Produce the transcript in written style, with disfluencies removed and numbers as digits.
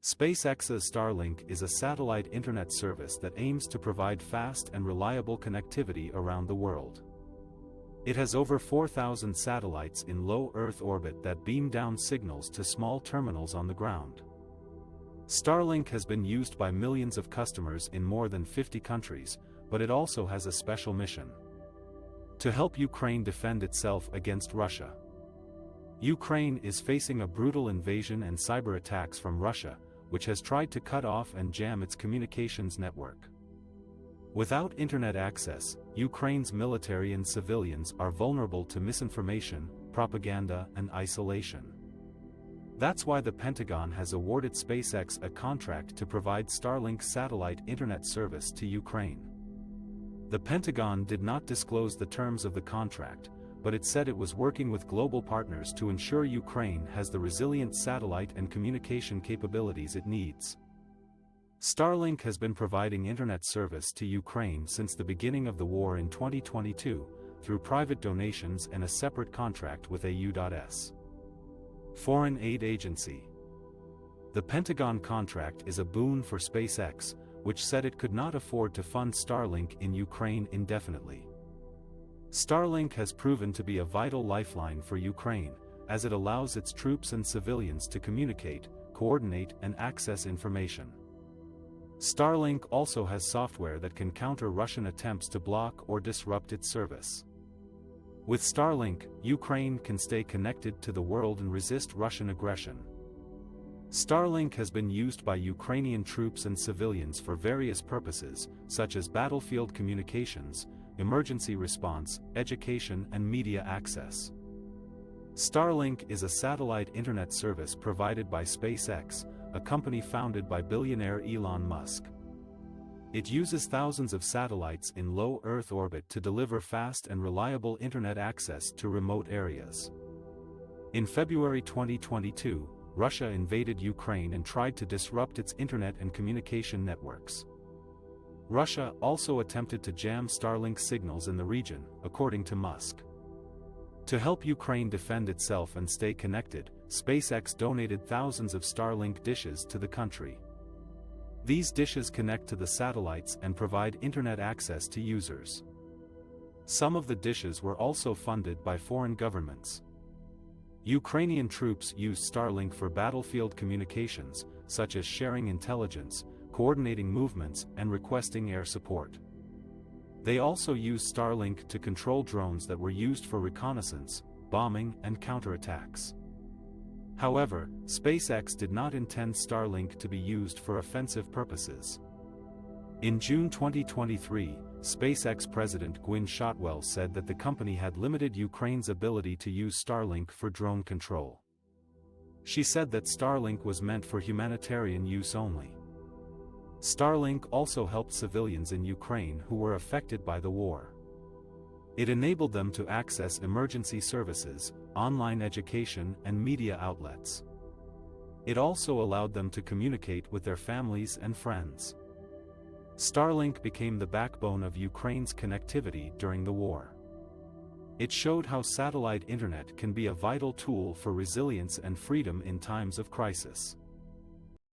SpaceX's Starlink is a satellite internet service that aims to provide fast and reliable connectivity around the world. It has over 4,000 satellites in low Earth orbit that beam down signals to small terminals on the ground. Starlink has been used by millions of customers in more than 50 countries, but it also has a special mission: to help Ukraine defend itself against Russia. Ukraine is facing a brutal invasion and cyber attacks from Russia, which has tried to cut off and jam its communications network. Without internet access, Ukraine's military and civilians are vulnerable to misinformation, propaganda, and isolation. That's why the Pentagon has awarded SpaceX a contract to provide Starlink satellite internet service to Ukraine. The Pentagon did not disclose the terms of the contract, but it said it was working with global partners to ensure Ukraine has the resilient satellite and communication capabilities it needs. Starlink has been providing internet service to Ukraine since the beginning of the war in 2022, through private donations and a separate contract with a foreign aid agency. The Pentagon contract is a boon for SpaceX, which said it could not afford to fund Starlink in Ukraine indefinitely. Starlink has proven to be a vital lifeline for Ukraine, as it allows its troops and civilians to communicate, coordinate, and access information. Starlink also has software that can counter Russian attempts to block or disrupt its service. With Starlink, Ukraine can stay connected to the world and resist Russian aggression. Starlink has been used by Ukrainian troops and civilians for various purposes, such as battlefield communications, emergency response, education, and media access. Starlink is a satellite internet service provided by SpaceX, a company founded by billionaire Elon Musk. It uses thousands of satellites in low Earth orbit to deliver fast and reliable internet access to remote areas. In February 2022, Russia invaded Ukraine and tried to disrupt its internet and communication networks. Russia also attempted to jam Starlink signals in the region, according to Musk. To help Ukraine defend itself and stay connected, SpaceX donated thousands of Starlink dishes to the country. These dishes connect to the satellites and provide internet access to users. Some of the dishes were also funded by foreign governments. Ukrainian troops use Starlink for battlefield communications, such as sharing intelligence, coordinating movements, and requesting air support. They also use Starlink to control drones that were used for reconnaissance, bombing, and counterattacks. However, SpaceX did not intend Starlink to be used for offensive purposes. In June 2023, SpaceX President Gwynne Shotwell said that the company had limited Ukraine's ability to use Starlink for drone control. She said that Starlink was meant for humanitarian use only. Starlink also helped civilians in Ukraine who were affected by the war. It enabled them to access emergency services, online education, and media outlets. It also allowed them to communicate with their families and friends. Starlink became the backbone of Ukraine's connectivity during the war. It showed how satellite internet can be a vital tool for resilience and freedom in times of crisis.